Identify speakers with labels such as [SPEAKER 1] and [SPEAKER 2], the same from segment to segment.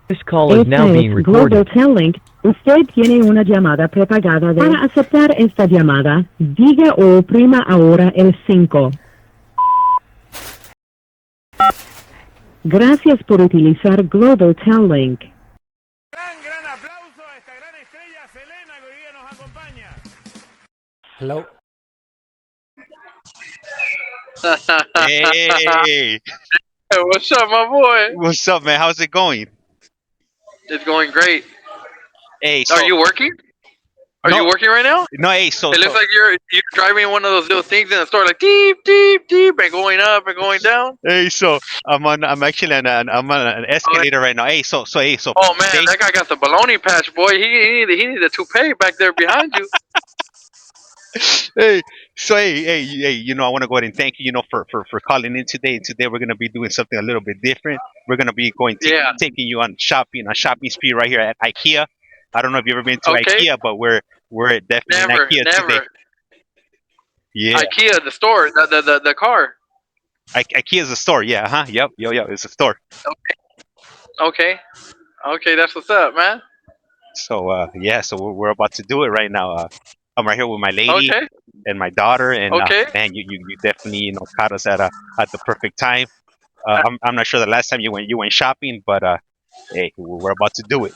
[SPEAKER 1] This call is now being recorded.
[SPEAKER 2] Global Link. Usted tiene una llamada prepagada de... Para aceptar esta llamada, diga o oprima ahora el 5. Gracias por utilizar Global Link.
[SPEAKER 3] Gran aplauso a esta gran estrella Selena que hoy día nos acompaña.
[SPEAKER 4] Hello.
[SPEAKER 5] Hey,
[SPEAKER 6] Hey, what's up, my boy?
[SPEAKER 5] what's up, man? How's it going?
[SPEAKER 6] It's going great.
[SPEAKER 5] Hey, so
[SPEAKER 6] Are you working? Are
[SPEAKER 5] no,
[SPEAKER 6] you working right now?
[SPEAKER 5] no, hey, so
[SPEAKER 6] It looks like you're driving one of those little things in the store, like deep, deep, deep, and going up and going down.
[SPEAKER 5] hey, so I'm actually I'm on an escalator right now. Hey, so
[SPEAKER 6] Oh man,
[SPEAKER 5] today,
[SPEAKER 6] that guy got the baloney patch, boy. He needed a toupee back there behind you.
[SPEAKER 5] hey, so hey, you know, I want to go ahead and thank you, you know, for calling in today. Today we're gonna be doing something a little bit different. We're gonna be
[SPEAKER 6] Yeah.
[SPEAKER 5] taking you on shopping spree right here at IKEA. I don't know if you've ever been to
[SPEAKER 6] Okay.
[SPEAKER 5] IKEA, but we're definitely in
[SPEAKER 6] Never,
[SPEAKER 5] IKEA
[SPEAKER 6] never.
[SPEAKER 5] today. Yeah,
[SPEAKER 6] IKEA, the store, the car.
[SPEAKER 5] IKEA is a store. Yeah, yep, it's a store.
[SPEAKER 6] Okay. Okay, that's what's up, man.
[SPEAKER 5] So yeah, so we're about to do it right now. I'm right here with my lady
[SPEAKER 6] Okay.
[SPEAKER 5] and my daughter, and
[SPEAKER 6] Okay.
[SPEAKER 5] man, you definitely, you know, caught us at the perfect time. I'm not sure the last time you went shopping, but hey, we're about to do it.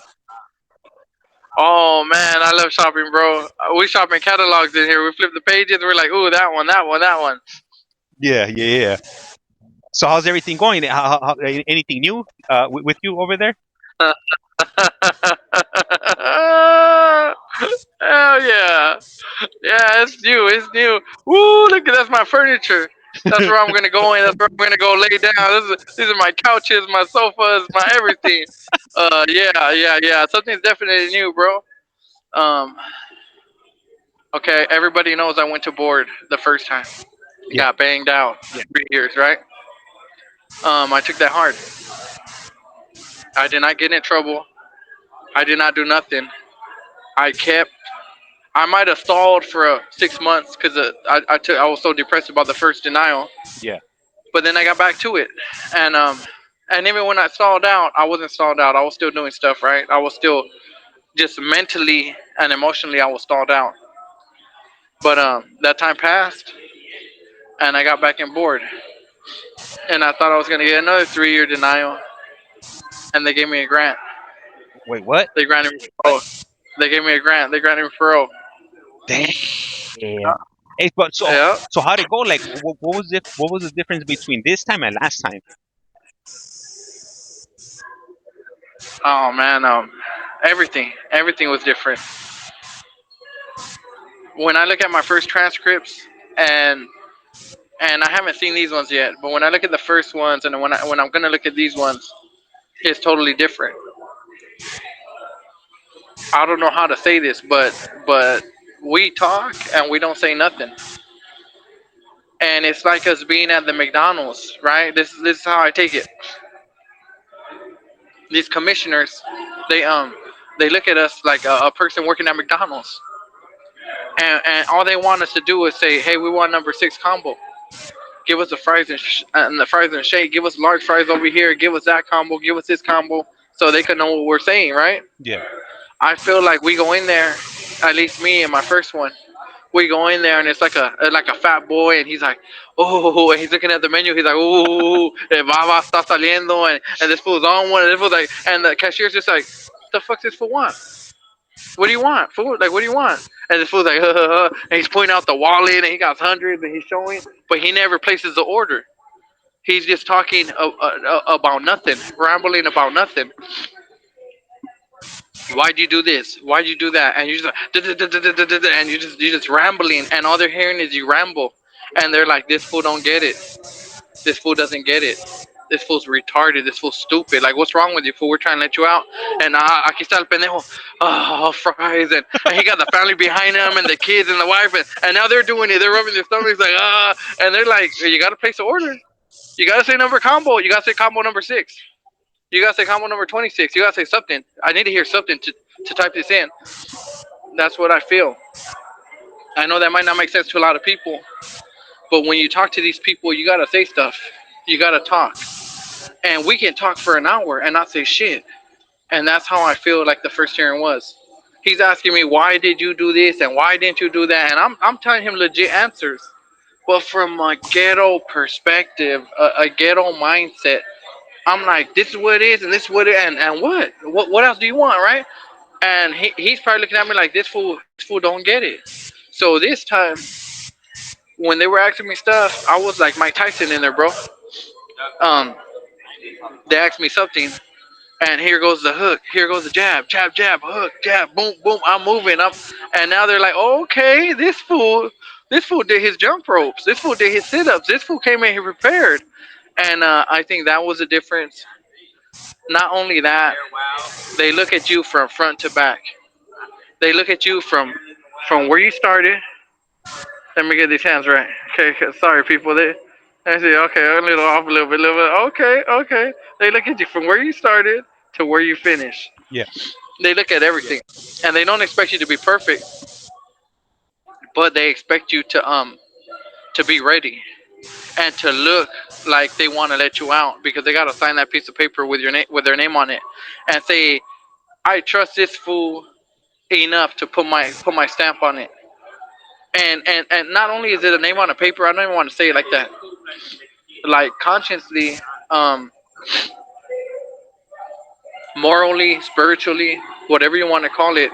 [SPEAKER 6] Oh man, I love shopping, bro. We shop in catalogs in here. We flip the pages. We're like, ooh, that one, that one, that one.
[SPEAKER 5] Yeah. So how's everything going? Anything new with you over there?
[SPEAKER 6] Hell yeah. Yeah, it's new. It's new. Woo, look at that's my furniture. That's where I'm gonna go in. That's where I'm gonna go lay down. These are my couches, my sofas, my everything. Yeah. Something's definitely new, bro. Um, okay, everybody knows I went to board the first time.
[SPEAKER 5] Yeah.
[SPEAKER 6] Got banged out 3 years, right? I took that hard. I did not get in trouble. I did not do nothing. I might have stalled for 6 months because I was so depressed about the first denial.
[SPEAKER 5] Yeah.
[SPEAKER 6] But then I got back to it, and even when I stalled out, I wasn't stalled out. I was still doing stuff, right? I was still just mentally and emotionally I was stalled out. But that time passed, and I got back in board, and I thought I was gonna get another 3 year denial, and they gave me a grant.
[SPEAKER 5] Wait, what?
[SPEAKER 6] They granted me parole. They gave me a grant. They granted me parole.
[SPEAKER 5] Damn. Hey, but
[SPEAKER 6] Yeah.
[SPEAKER 5] so how'd it go? Like, what was the difference between this time and last time?
[SPEAKER 6] Oh man, everything was different. When I look at my first transcripts, and I haven't seen these ones yet, but when I look at the first ones, and when I'm gonna look at these ones, it's totally different. I don't know how to say this, but we talk and we don't say nothing, and it's like us being at the McDonald's, right? This is how I take it. These commissioners, they look at us like a person working at McDonald's, and all they want us to do is say, hey, we want number 6 combo. Give us the fries and the fries and shake. Give us large fries over here. Give us that combo. Give us this combo, so they can know what we're saying, right?
[SPEAKER 5] Yeah.
[SPEAKER 6] I feel like we go in there, at least me and my first one. We go in there and it's like a fat boy, and he's like, oh, and he's looking at the menu. He's like, oh, baba está saliendo, and this fool's on one, and this fool's like, and the cashier's just like, what the fuck's this fool want? What do you want, fool? Like, what do you want? And this fool's like, and he's pointing out the wallet, and he got hundreds, and he's showing, but he never places the order. He's just talking about nothing, rambling about nothing. Why'd you do this? Why'd you do that? And you just and you just rambling, and all they're hearing is you ramble, and they're like, this fool don't get it. This fool doesn't get it. This fool's retarded. This fool's stupid. Like, what's wrong with you, fool? We're trying to let you out. And aquí está el pendejo. Oh, fries. And he got the family behind him and the kids and the wife. And now they're doing it. They're rubbing their stomachs like, ah. And they're like, you got to place the order. You got to say number combo. You got to say combo number 6. You got to say combo number 26. You got to say something. I need to hear something to type this in. That's what I feel. I know that might not make sense to a lot of people. But when you talk to these people, you got to say stuff. You got to talk. And we can talk for an hour and not say shit. And that's how I feel like the first hearing was. He's asking me, why did you do this and why didn't you do that? And I'm telling him legit answers. But from a ghetto perspective, a ghetto mindset, I'm like, this is what it is, and this is what it, and what else do you want, right? And he's probably looking at me like, this fool don't get it. So this time, when they were asking me stuff, I was like Mike Tyson in there, bro. Um, they asked me something, and here goes the hook, here goes the jab, jab, jab, hook, jab, boom, boom. I'm moving up, and now they're like, okay, this fool did his jump ropes, this fool did his sit-ups, this fool came in here prepared, and I think that was the difference. Not only that, they look at you from front to back. They look at you from where you started. Let me get these hands right. Okay, sorry people. They say, okay, a little off a little bit. Okay, okay. They look at you from where you started to where you finish.
[SPEAKER 5] Yeah.
[SPEAKER 6] They look at everything, and they don't expect you to be perfect, but they expect you to be ready and to look like they want to let you out because they gotta sign that piece of paper with your name with their name on it and say, I trust this fool enough to put my stamp on it. And not only is it a name on a paper, I don't even want to say it like that. Like consciously, um, morally, spiritually, whatever you want to call it,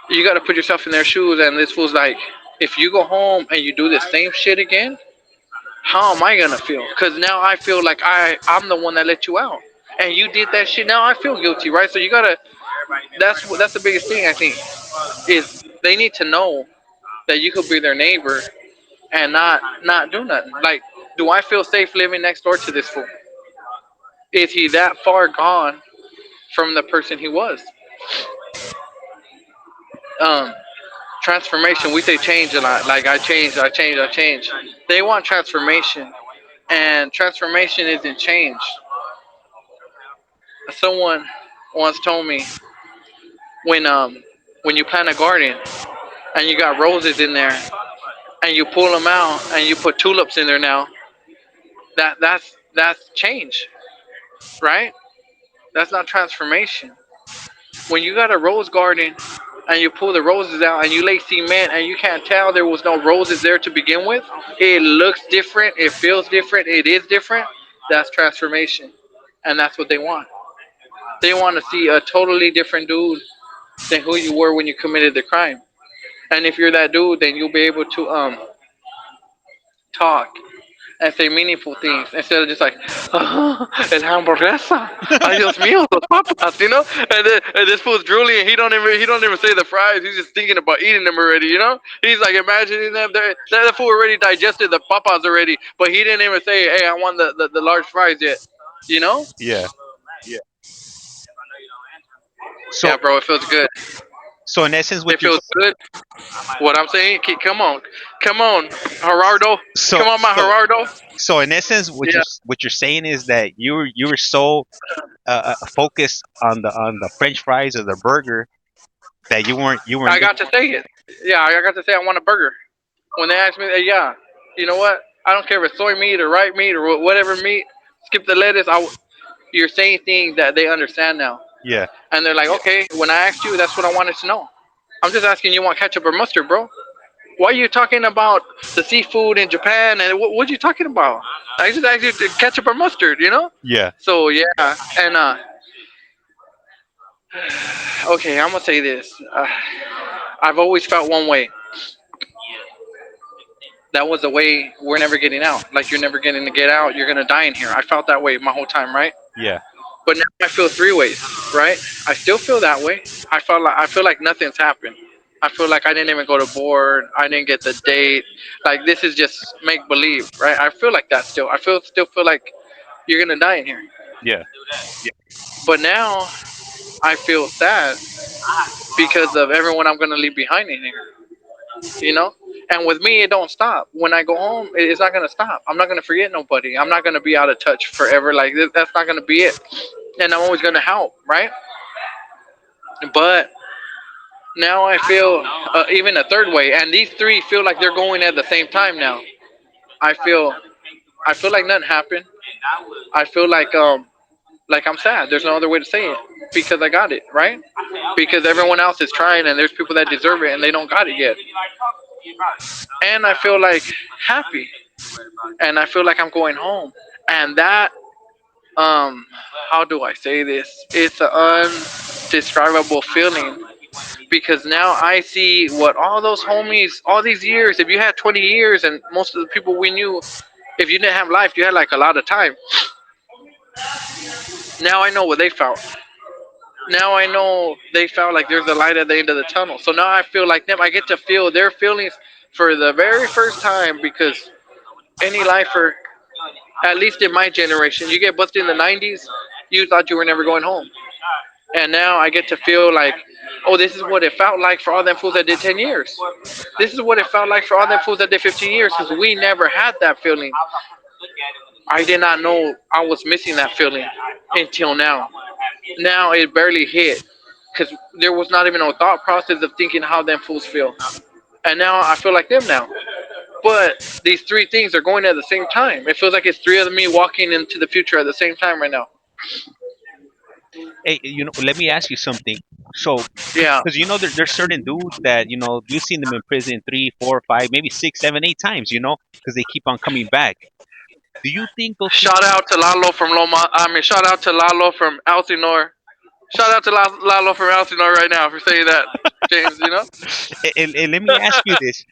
[SPEAKER 6] you got to put yourself in their shoes. And this fool's like, if you go home and you do the same shit again, how am I gonna feel? Because now I feel like I'm the one that let you out, and you did that shit. Now I feel guilty, right? So you gotta. That's the biggest thing I think is they need to know that you could be their neighbor and not do nothing. Like, do I feel safe living next door to this fool? Is he that far gone from the person he was? Um, Transformation. We say change a lot. Like I changed, I changed, I changed. They want transformation, and transformation isn't change. Someone once told me when um when you plant a garden and you got roses in there and you pull them out and you put tulips in there now, that's change, right? That's not transformation. When you got a rose garden and you pull the roses out and you lay cement and you can't tell there was no roses there to begin with, it looks different, it feels different, it is different. That's transformation, and that's what they want. They want to see a totally different dude than who you were when you committed the crime. And if you're that dude, then you'll be able to talk and say meaningful things instead of just like, oh, el hamburguesa, ay Dios mío, los papas, you know. And this fool's drooling, and he don't even say the fries. He's just thinking about eating them already, you know. He's like imagining them. That fool already digested the papas already, but he didn't even say, hey, I want the large fries yet, you know.
[SPEAKER 5] Yeah.
[SPEAKER 6] Yeah,
[SPEAKER 5] So
[SPEAKER 6] bro, it feels good.
[SPEAKER 5] so in essence,
[SPEAKER 6] It feels good. What I'm saying, come on, Gerardo,
[SPEAKER 5] so
[SPEAKER 6] come on, my
[SPEAKER 5] so
[SPEAKER 6] Gerardo.
[SPEAKER 5] so in essence,
[SPEAKER 6] Yeah,
[SPEAKER 5] what you're saying is that you were so focused on the French fries or the burger that you weren't
[SPEAKER 6] I got to say it. Yeah, I got to say I want a burger. When they ask me, yeah, you know what? I don't care if it's soy meat or right meat or whatever meat. Skip the lettuce. You're saying things that they understand now,
[SPEAKER 5] yeah
[SPEAKER 6] and they're like, okay. When I asked you, that's what I wanted to know. I'm just asking you want ketchup or mustard, bro. Why are you talking about the seafood in Japan and what are you talking about? I just asked you to ketchup or mustard, you know?
[SPEAKER 5] yeah
[SPEAKER 6] So yeah, and okay, I'm gonna say this. I've always felt one way. That was the way we're never getting out. Like you're never getting to get out. You're gonna die in here. I felt that way my whole time, right?
[SPEAKER 5] yeah
[SPEAKER 6] But now I feel three ways, right? I still feel that way. I feel like nothing's happened. I feel like I didn't even go to board. I didn't get the date. Like this is just make believe, right? I feel like that still. Still feel like you're gonna die in here.
[SPEAKER 5] yeah
[SPEAKER 6] But now I feel sad because of everyone I'm gonna leave behind in here. You know. And with me, it don't stop. When I go home, it's not gonna stop. I'm not gonna forget nobody. I'm not gonna be out of touch forever. Like that's not gonna be it. And I'm always gonna help, right? But now I feel even a third way, and these three feel like they're going at the same time now. I feel, I feel like nothing happened. I feel like I'm sad. There's no other way to say it. because I got it, right? Because everyone else is trying and there's people that deserve it and they don't got it yet. And I feel like happy. And I feel like I'm going home. And that, how do I say this? It's an undescribable feeling because now I see what all those homies, all these years, if you had 20 years and most of the people we knew, if you didn't have life, you had like a lot of time. Now I know what they felt. Now I know they felt like there's a light at the end of the tunnel. So now I feel like them. I get to feel their feelings for the very first time because any lifer, at least in my generation, you get busted in the 90s, you thought you were never going home. And now I get to feel like, oh, this is what it felt like for all them fools that did 10 years. This is what it felt like for all them fools that did 15 years because we never had that feeling. I did not know I was missing that feeling until now. Now it barely hit because there was not even a thought process of thinking how them fools feel. And now I feel like them now. But these three things are going at the same time. It feels like it's three of me walking into the future at the same time right now.
[SPEAKER 5] Hey, let me ask you something. So,
[SPEAKER 6] Yeah.
[SPEAKER 5] because there's certain dudes that you've seen them in prison 3, 4, 5, maybe 6, 7, 8 times. Because they keep on coming back. Do you think those
[SPEAKER 6] Shout
[SPEAKER 5] people?
[SPEAKER 6] out to Lalo from Loma. Shout out to Lalo from Elsinore. Shout out to Lalo from Elsinore right now for saying that, James.
[SPEAKER 5] And let me ask you this: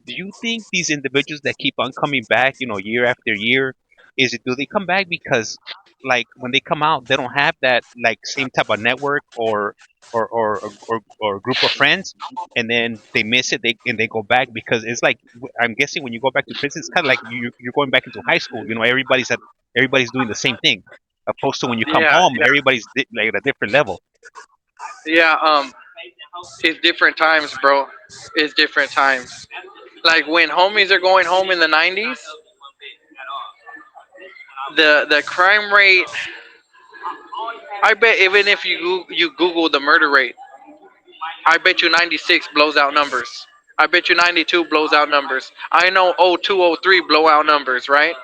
[SPEAKER 5] do you think these individuals that keep on coming back, year after year, do they come back because, like, when they come out, they don't have that like same type of network or group of friends, and then they miss it, they go back because it's like I'm guessing when you go back to prison, it's kind of like you're going back into high school. Everybody's doing the same thing, opposed to when you come
[SPEAKER 6] Yeah,
[SPEAKER 5] home,
[SPEAKER 6] yeah,
[SPEAKER 5] everybody's like at a different level.
[SPEAKER 6] yeah. It's different times, bro. It's different times. Like when homies are going home in the 90s, the crime rate. I bet even if you Google the murder rate, I bet you 96 blows out numbers. I bet you 92 blows out numbers. I know 02, 03 blow out numbers, right?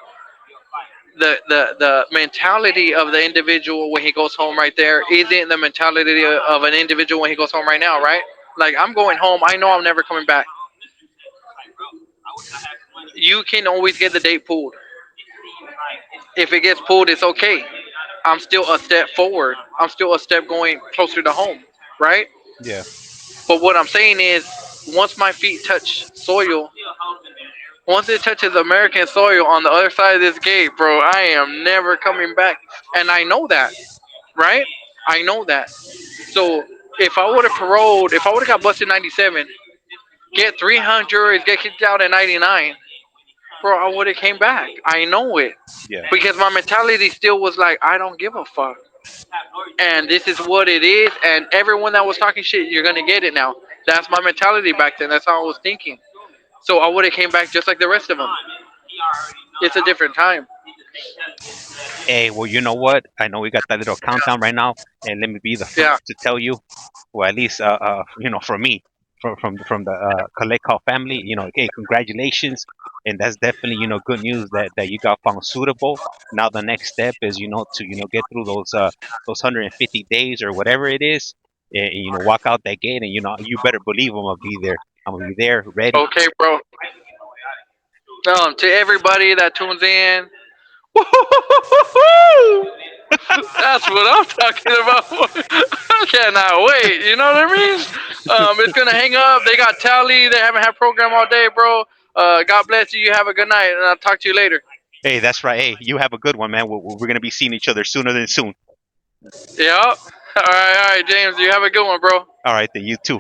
[SPEAKER 6] The mentality of the individual when he goes home right there isn't the mentality of an individual when he goes home right now, right? Like I'm going home, I know I'm never coming back. You can always get the date pulled. If it gets pulled, it's okay. I'm still a step forward. I'm still a step going closer to home, right?
[SPEAKER 5] Yeah.
[SPEAKER 6] But what I'm saying is, once my feet touch soil, once it touches American soil on the other side of this gate, bro, I am never coming back. And I know that, right? I know that. So if I would have paroled, if I would have got busted in 97, get 300, get kicked out at 99, bro, I would have came back. I know it.
[SPEAKER 5] Yeah.
[SPEAKER 6] Because my mentality still was like, I don't give a fuck. And this is what it is. And everyone that was talking shit, you're going to get it now. That's my mentality back then. That's how I was thinking. So I would have came back just like the rest of them. It's a different time.
[SPEAKER 5] Hey, well, you know what? I know we got that little countdown right now, and let me be the
[SPEAKER 6] Yeah.
[SPEAKER 5] first to tell you, or at least, for me, from the Collect Call family, hey, congratulations, and that's definitely, good news that you got found suitable. Now the next step is, to get through those 150 days or whatever it is, and walk out that gate, and you better believe I'm gonna be there. I'm gonna be there, ready.
[SPEAKER 6] Okay, bro. To everybody that tunes in, that's what I'm talking about. I cannot wait. You know what I mean? It's gonna hang up. They got tally. They haven't had program all day, bro. God bless you. You have a good night, and I'll talk to you later.
[SPEAKER 5] Hey, that's right. Hey, you have a good one, man. We're gonna be seeing each other sooner than soon.
[SPEAKER 6] Yeah. All right, James. You have a good one, bro.
[SPEAKER 5] All right, then you too.